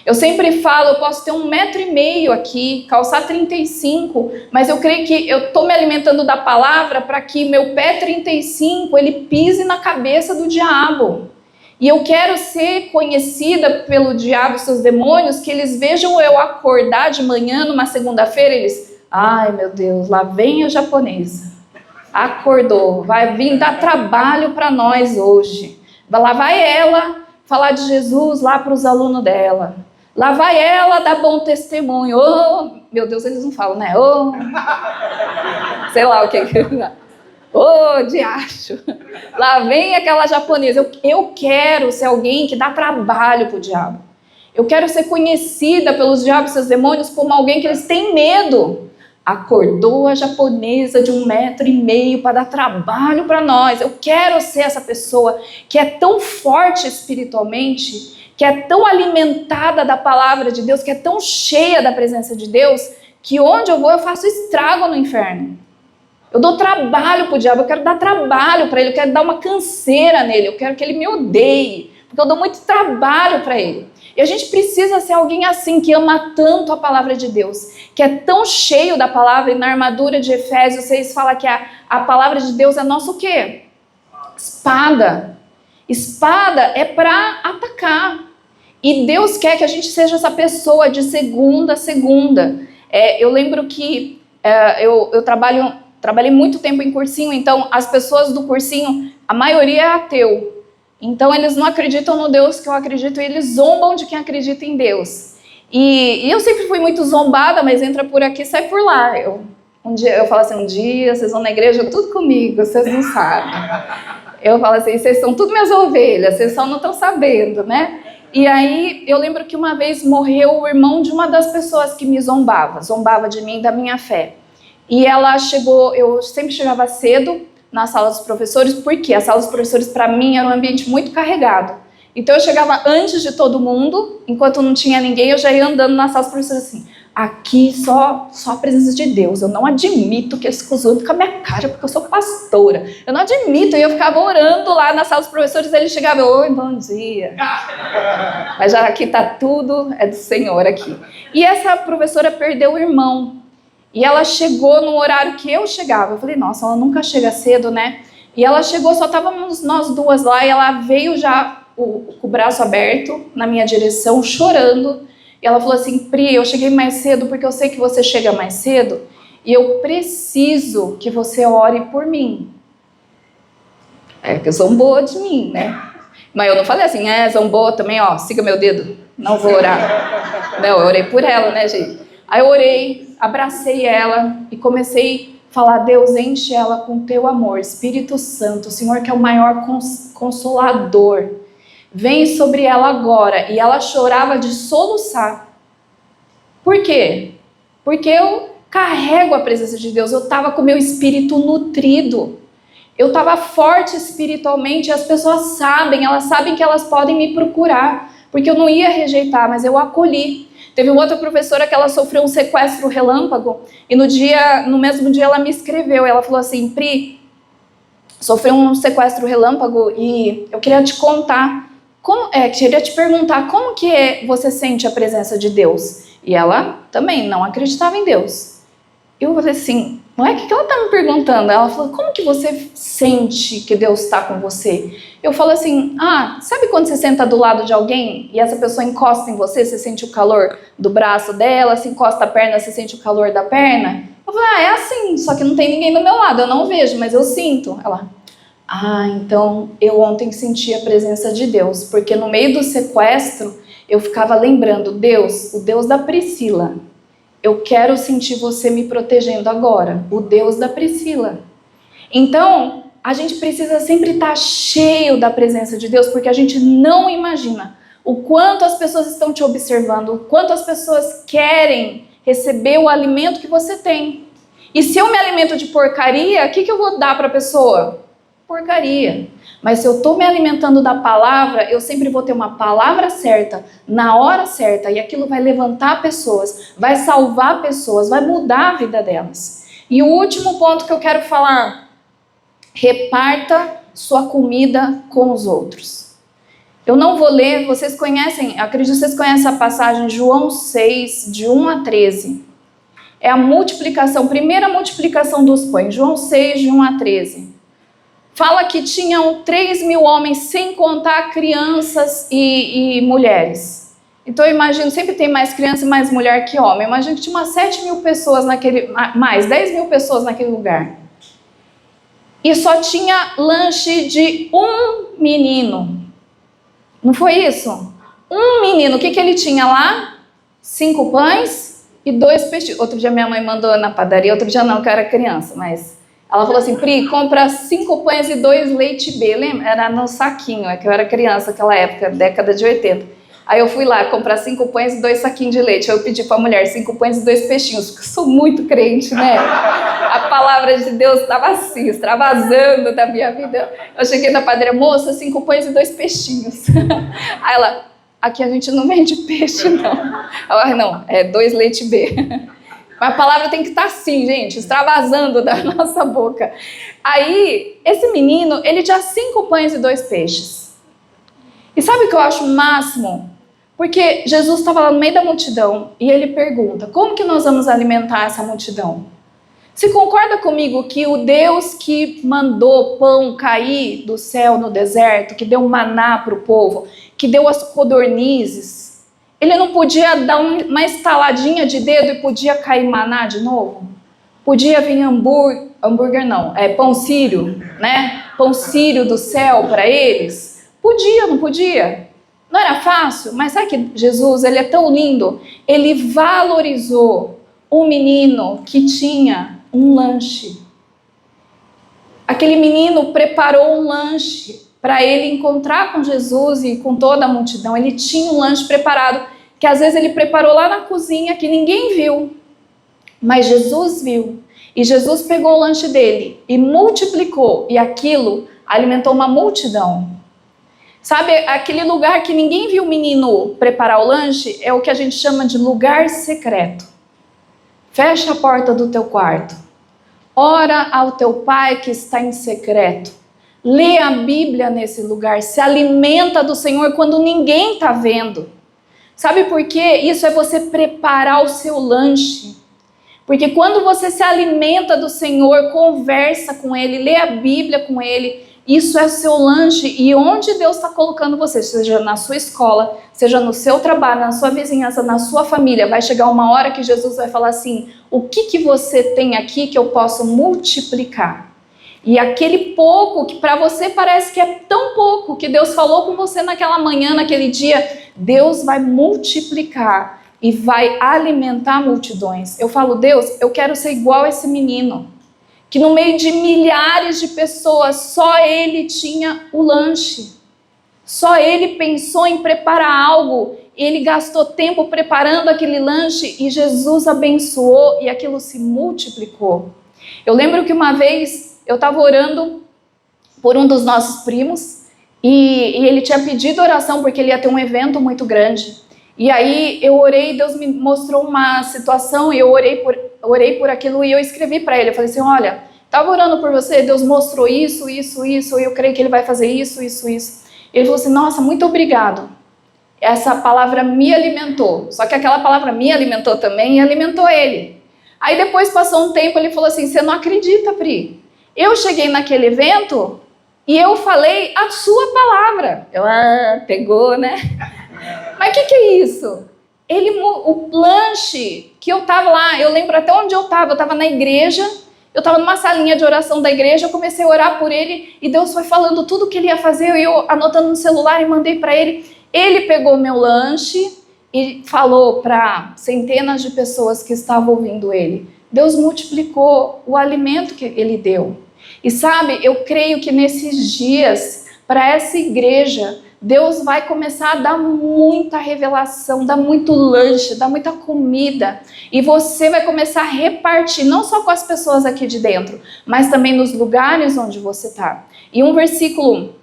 Eu sempre falo, eu posso ter 1,5 m aqui, calçar 35, mas eu creio que eu estou me alimentando da palavra para que meu pé 35, ele pise na cabeça do diabo. E eu quero ser conhecida pelo diabo e seus demônios, que eles vejam eu acordar de manhã, numa segunda-feira, eles... Ai, meu Deus, lá vem a japonesa. Acordou, vai vir dar trabalho para nós hoje. Lá vai ela falar de Jesus lá para os alunos dela. Lá vai ela dar bom testemunho. Meu Deus, eles não falam, né? Sei lá o que. Diacho. Lá vem aquela japonesa. Eu quero ser alguém que dá trabalho para o diabo. Eu quero ser conhecida pelos diabos e seus demônios como alguém que eles têm medo. Acordou a japonesa de 1,5 m para dar trabalho para nós. Eu quero ser essa pessoa que é tão forte espiritualmente, que é tão alimentada da palavra de Deus, que é tão cheia da presença de Deus, que onde eu vou eu faço estrago no inferno. Eu dou trabalho pro diabo, eu quero dar trabalho para ele, eu quero dar uma canseira nele, eu quero que ele me odeie, porque eu dou muito trabalho para ele. E a gente precisa ser alguém assim, que ama tanto a palavra de Deus, que é tão cheio da palavra. E na armadura de Efésios 6 fala que a palavra de Deus é nosso o quê? Espada. Espada é para atacar. E Deus quer que a gente seja essa pessoa de segunda a segunda. Eu lembro que eu trabalhei muito tempo em cursinho, então as pessoas do cursinho, a maioria é ateu. Então eles não acreditam no Deus que eu acredito e eles zombam de quem acredita em Deus. E eu sempre fui muito zombada, mas entra por aqui, sai por lá. Um dia eu falo assim, um dia vocês vão na igreja tudo comigo, vocês não sabem. Eu falo assim, vocês são tudo minhas ovelhas, vocês só não estão sabendo, né? E aí eu lembro que uma vez morreu o irmão de uma das pessoas que me zombava de mim, da minha fé. E ela chegou, eu sempre chegava cedo na sala dos professores, porque a sala dos professores para mim era um ambiente muito carregado. Então eu chegava antes de todo mundo, enquanto não tinha ninguém, eu já ia andando na sala dos professores assim, aqui só a presença de Deus, eu não admito que eles ficam zoando com a minha cara, porque eu sou pastora, eu não admito, e eu ficava orando lá na sala dos professores, ele chegava, oi, bom dia, mas já aqui tá tudo, é do Senhor aqui. E essa professora perdeu o irmão, e ela chegou no horário que eu chegava. Eu falei, nossa, ela nunca chega cedo, né? E ela chegou, só estávamos nós duas lá, e ela veio já com o braço aberto na minha direção, chorando. E ela falou assim, Pri, eu cheguei mais cedo porque eu sei que você chega mais cedo e eu preciso que você ore por mim. Que zombou de mim, né? Mas eu não falei assim, zombou também, ó, siga meu dedo, não vou orar. Não, eu orei por ela, né, gente? Aí eu orei, abracei ela e comecei a falar, Deus, enche ela com teu amor, Espírito Santo, o Senhor que é o maior consolador, vem sobre ela agora. E ela chorava de soluçar. Por quê? Porque eu carrego a presença de Deus, eu estava com o meu espírito nutrido, eu estava forte espiritualmente, e as pessoas sabem, elas sabem que elas podem me procurar, porque eu não ia rejeitar, mas eu acolhi. Teve uma outra professora que ela sofreu um sequestro relâmpago e no mesmo dia ela me escreveu. Ela falou assim, Pri, sofreu um sequestro relâmpago e eu queria te contar, queria te perguntar como que você sente a presença de Deus. E ela também não acreditava em Deus. Eu falei assim, não é o que ela está me perguntando? Ela falou, como que você sente que Deus está com você? Eu falo assim, sabe quando você senta do lado de alguém e essa pessoa encosta em você, você sente o calor do braço dela, se encosta a perna, você sente o calor da perna? Eu falo, é assim, só que não tem ninguém do meu lado, eu não vejo, mas eu sinto. Ela, então eu ontem senti a presença de Deus, porque no meio do sequestro eu ficava lembrando, Deus, o Deus da Priscila, eu quero sentir você me protegendo agora, o Deus da Priscila. Então, a gente precisa sempre estar cheio da presença de Deus, porque a gente não imagina o quanto as pessoas estão te observando, o quanto as pessoas querem receber o alimento que você tem. E se eu me alimento de porcaria, o que eu vou dar para a pessoa? Porcaria. Mas se eu estou me alimentando da palavra, eu sempre vou ter uma palavra certa, na hora certa, e aquilo vai levantar pessoas, vai salvar pessoas, vai mudar a vida delas. E o último ponto que eu quero falar, reparta sua comida com os outros. Eu não vou ler, vocês conhecem, acredito que vocês conhecem a passagem João 6, de 1 a 13. É a multiplicação, primeira multiplicação dos pães, João 6, de 1 a 13. Fala que tinham 3.000 homens, sem contar crianças e mulheres. Então eu imagino, sempre tem mais criança e mais mulher que homem. Eu imagino que tinha umas 7.000 pessoas mais 10.000 pessoas naquele lugar. E só tinha lanche de um menino. Não foi isso? Um menino, o que ele tinha lá? 5 pães e 2 peixes. Outro dia minha mãe mandou na padaria, outro dia não, que eu era criança, mas... Ela falou assim, Pri, compra 5 pães e 2 leite B. Lembra? Era no saquinho, que eu era criança naquela época, década de 80. Aí eu fui lá comprar 5 pães e 2 saquinhos de leite. Aí eu pedi para a mulher 5 pães e 2 peixinhos, porque eu sou muito crente, né? A palavra de Deus estava assim, extravasando da minha vida. Eu cheguei na padaria, moça, 5 pães e 2 peixinhos. Aí ela, aqui a gente não vende peixe, não. Ela, não, é 2 leite B. Mas a palavra tem que estar assim, gente, extravasando da nossa boca. Aí, esse menino, ele tinha 5 pães e 2 peixes. E sabe o que eu acho o máximo? Porque Jesus estava lá no meio da multidão e ele pergunta, como que nós vamos alimentar essa multidão? Você concorda comigo que o Deus que mandou pão cair do céu no deserto, que deu maná para o povo, que deu as codornizes, ele não podia dar uma estaladinha de dedo e podia cair maná de novo? Podia vir pão sírio, né? Pão sírio do céu para eles? Podia, não podia? Não era fácil, mas sabe que Jesus, ele é tão lindo, ele valorizou um menino que tinha um lanche. Aquele menino preparou um lanche para ele encontrar com Jesus e com toda a multidão. Ele tinha um lanche preparado, que às vezes ele preparou lá na cozinha, que ninguém viu, mas Jesus viu. E Jesus pegou o lanche dele e multiplicou, e aquilo alimentou uma multidão. Sabe, aquele lugar que ninguém viu o menino preparar o lanche é o que a gente chama de lugar secreto. Fecha a porta do teu quarto. Ora ao teu pai que está em secreto. Lê a Bíblia nesse lugar. Se alimenta do Senhor quando ninguém está vendo. Sabe por quê? Isso é você preparar o seu lanche. Porque quando você se alimenta do Senhor, conversa com Ele, lê a Bíblia com Ele, isso é o seu lanche, e onde Deus está colocando você, seja na sua escola, seja no seu trabalho, na sua vizinhança, na sua família, vai chegar uma hora que Jesus vai falar assim, o que você tem aqui que eu posso multiplicar? E aquele pouco que para você parece que é tão pouco, que Deus falou com você naquela manhã, naquele dia, Deus vai multiplicar e vai alimentar multidões. Eu falo, Deus, eu quero ser igual a esse menino, que no meio de milhares de pessoas, só ele tinha o lanche. Só ele pensou em preparar algo, ele gastou tempo preparando aquele lanche e Jesus abençoou e aquilo se multiplicou. Eu lembro que uma vez eu estava orando por um dos nossos primos e ele tinha pedido oração porque ele ia ter um evento muito grande. E aí eu orei, Deus me mostrou uma situação e eu orei por aquilo e eu escrevi para ele. Eu falei assim, olha, estava orando por você, Deus mostrou isso, e eu creio que Ele vai fazer isso. Ele falou assim, nossa, muito obrigado. Essa palavra me alimentou. Só que aquela palavra me alimentou também e alimentou ele. Aí depois passou um tempo, ele falou assim, você não acredita, Pri? Eu cheguei naquele evento e eu falei a sua palavra. Pegou, né? Mas o que é isso? O lanche que eu estava lá, eu lembro até onde eu estava na igreja, eu estava numa salinha de oração da igreja, eu comecei a orar por ele e Deus foi falando tudo o que ele ia fazer, eu anotando no celular e mandei para ele. Ele pegou meu lanche e falou para centenas de pessoas que estavam ouvindo ele. Deus multiplicou o alimento que ele deu. E sabe, eu creio que nesses dias, para essa igreja, Deus vai começar a dar muita revelação, dar muito lanche, dar muita comida. E você vai começar a repartir, não só com as pessoas aqui de dentro, mas também nos lugares onde você está. E um versículo,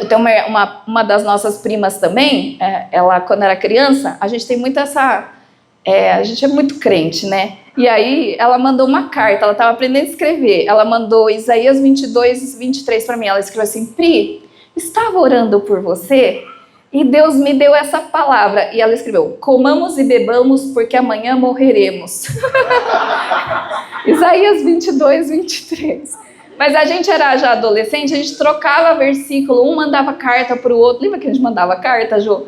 tem uma das nossas primas também, ela quando era criança, a gente tem muito a gente é muito crente, né? E aí ela mandou uma carta, ela estava aprendendo a escrever, ela mandou Isaías 22, 23 para mim, ela escreveu assim, Pri, estava orando por você e Deus me deu essa palavra. E ela escreveu, comamos e bebamos porque amanhã morreremos. Isaías 22, 23. Mas a gente era já adolescente, a gente trocava versículo, um mandava carta para o outro. Lembra que a gente mandava carta, Jô?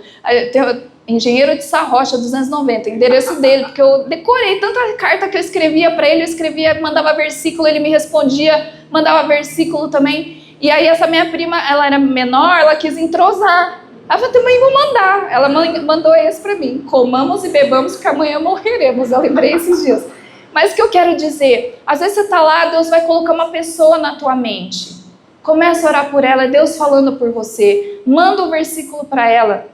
Engenheiro de Sarrocha, 290, endereço dele, porque eu decorei tanta carta que eu escrevia para ele, eu escrevia, mandava versículo, ele me respondia, mandava versículo também. E aí essa minha prima, ela era menor, ela quis entrosar. Ela falou, também vou mandar. Ela mandou esse para mim. Comamos e bebamos porque amanhã morreremos. Eu lembrei esses dias. Mas o que eu quero dizer? Às vezes você está lá, Deus vai colocar uma pessoa na tua mente. Começa a orar por ela, é Deus falando por você. Manda um versículo para ela.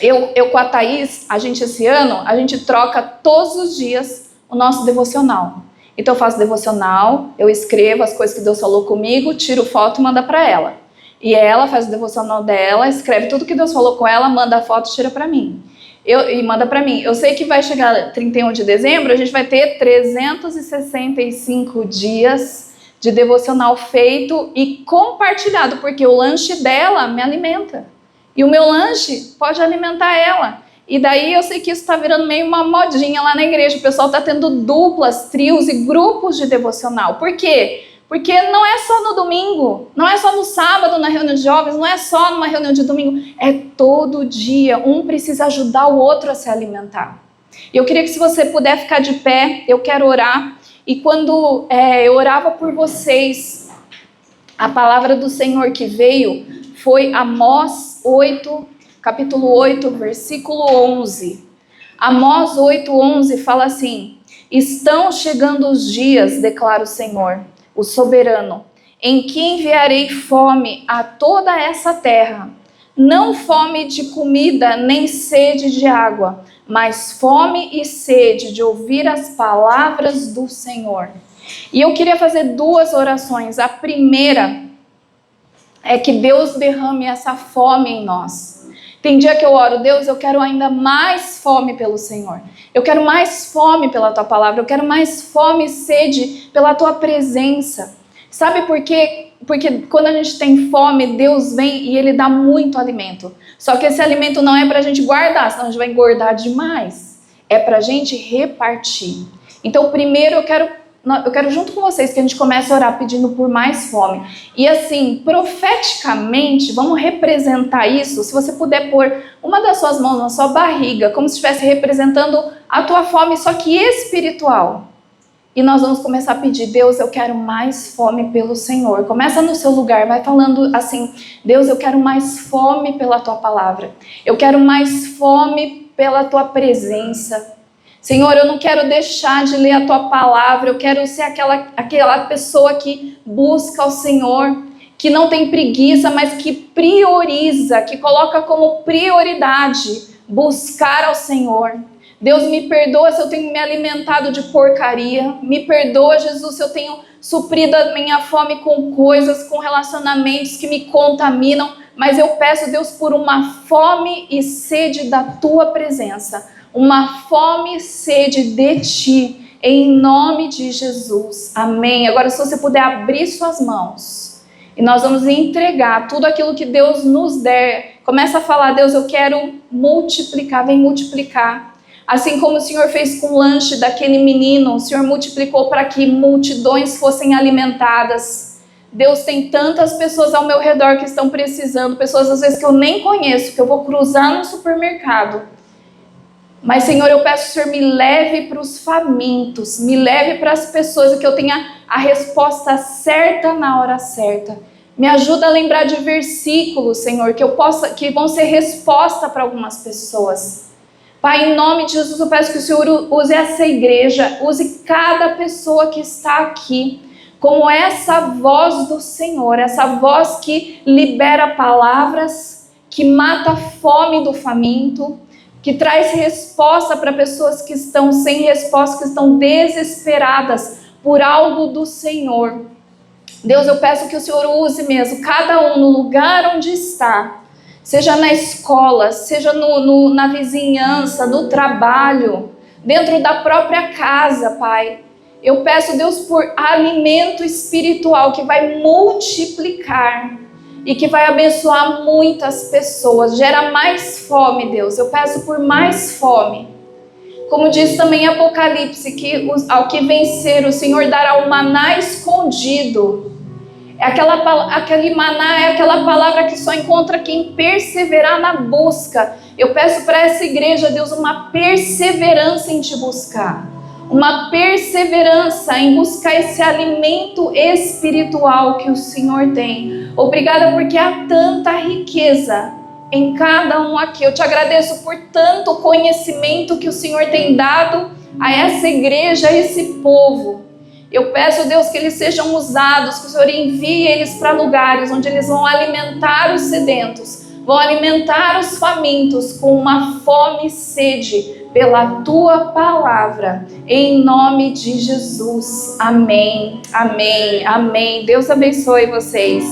Eu com a Thaís, esse ano, a gente troca todos os dias o nosso devocional. Então eu faço devocional, eu escrevo as coisas que Deus falou comigo, tiro foto e manda para ela. E ela faz o devocional dela, escreve tudo que Deus falou com ela, manda a foto e tira para mim. E manda para mim. Eu sei que vai chegar 31 de dezembro, a gente vai ter 365 dias de devocional feito e compartilhado, porque o lanche dela me alimenta. E o meu lanche pode alimentar ela. E daí eu sei que isso está virando meio uma modinha lá na igreja. O pessoal está tendo duplas, trios e grupos de devocional. Por quê? Porque não é só no domingo, não é só no sábado na reunião de jovens, não é só numa reunião de domingo, é todo dia. Um precisa ajudar o outro a se alimentar. E eu queria que, se você puder ficar de pé, eu quero orar. E quando eu orava por vocês, a palavra do Senhor que veio foi Amós 8, capítulo 8, versículo 11. Amós 8:11 fala assim: estão chegando os dias, declara o Senhor, o soberano, em que enviarei fome a toda essa terra, não fome de comida nem sede de água, mas fome e sede de ouvir as palavras do Senhor. E eu queria fazer 2 orações. A primeira é que Deus derrame essa fome em nós. Tem dia que eu oro: Deus, eu quero ainda mais fome pelo Senhor. Eu quero mais fome pela Tua palavra. Eu quero mais fome e sede pela Tua presença. Sabe por quê? Porque quando a gente tem fome, Deus vem e Ele dá muito alimento. Só que esse alimento não é para a gente guardar, senão a gente vai engordar demais. É para a gente repartir. Então, primeiro eu quero junto com vocês que a gente comece a orar pedindo por mais fome. E assim, profeticamente, vamos representar isso. Se você puder pôr uma das suas mãos na sua barriga, como se estivesse representando a tua fome, só que espiritual. E nós vamos começar a pedir: Deus, eu quero mais fome pelo Senhor. Começa no seu lugar, vai falando assim: Deus, eu quero mais fome pela Tua palavra. Eu quero mais fome pela Tua presença. Senhor, eu não quero deixar de ler a Tua palavra. Eu quero ser aquela pessoa que busca o Senhor, que não tem preguiça, mas que prioriza, que coloca como prioridade buscar ao Senhor. Deus, me perdoa se eu tenho me alimentado de porcaria. Me perdoa, Jesus, se eu tenho suprido a minha fome com coisas, com relacionamentos que me contaminam. Mas eu peço, Deus, por uma fome e sede da Tua presença. Uma fome e sede de Ti. Em nome de Jesus. Amém. Agora, se você puder abrir suas mãos. E nós vamos entregar tudo aquilo que Deus nos der. Começa a falar: Deus, eu quero multiplicar. Vem multiplicar. Assim como o Senhor fez com o lanche daquele menino, o Senhor multiplicou para que multidões fossem alimentadas. Deus, tem tantas pessoas ao meu redor que estão precisando, pessoas às vezes que eu nem conheço, que eu vou cruzar no supermercado. Mas, Senhor, eu peço que o Senhor me leve para os famintos, me leve para as pessoas, e que eu tenha a resposta certa na hora certa. Me ajuda a lembrar de versículos, Senhor, que vão ser resposta para algumas pessoas. Pai, em nome de Jesus, eu peço que o Senhor use essa igreja, use cada pessoa que está aqui, como essa voz do Senhor, essa voz que libera palavras, que mata a fome do faminto, que traz resposta para pessoas que estão sem resposta, que estão desesperadas por algo do Senhor. Deus, eu peço que o Senhor use mesmo cada um no lugar onde está, seja na escola, seja na vizinhança, no trabalho, dentro da própria casa, Pai. Eu peço, Deus, por alimento espiritual que vai multiplicar e que vai abençoar muitas pessoas. Gera mais fome, Deus. Eu peço por mais fome. Como diz também Apocalipse, que ao que vencer, o Senhor dará o maná escondido. Aquele maná é aquela palavra que só encontra quem perseverar na busca. Eu peço para essa igreja, Deus, uma perseverança em Te buscar. Uma perseverança em buscar esse alimento espiritual que o Senhor tem. Obrigada porque há tanta riqueza em cada um aqui. Eu Te agradeço por tanto conhecimento que o Senhor tem dado a essa igreja, a esse povo. Eu peço, Deus, que eles sejam usados, que o Senhor envie eles para lugares onde eles vão alimentar os sedentos, vão alimentar os famintos com uma fome e sede pela Tua palavra, em nome de Jesus. Amém, amém, amém. Deus abençoe vocês.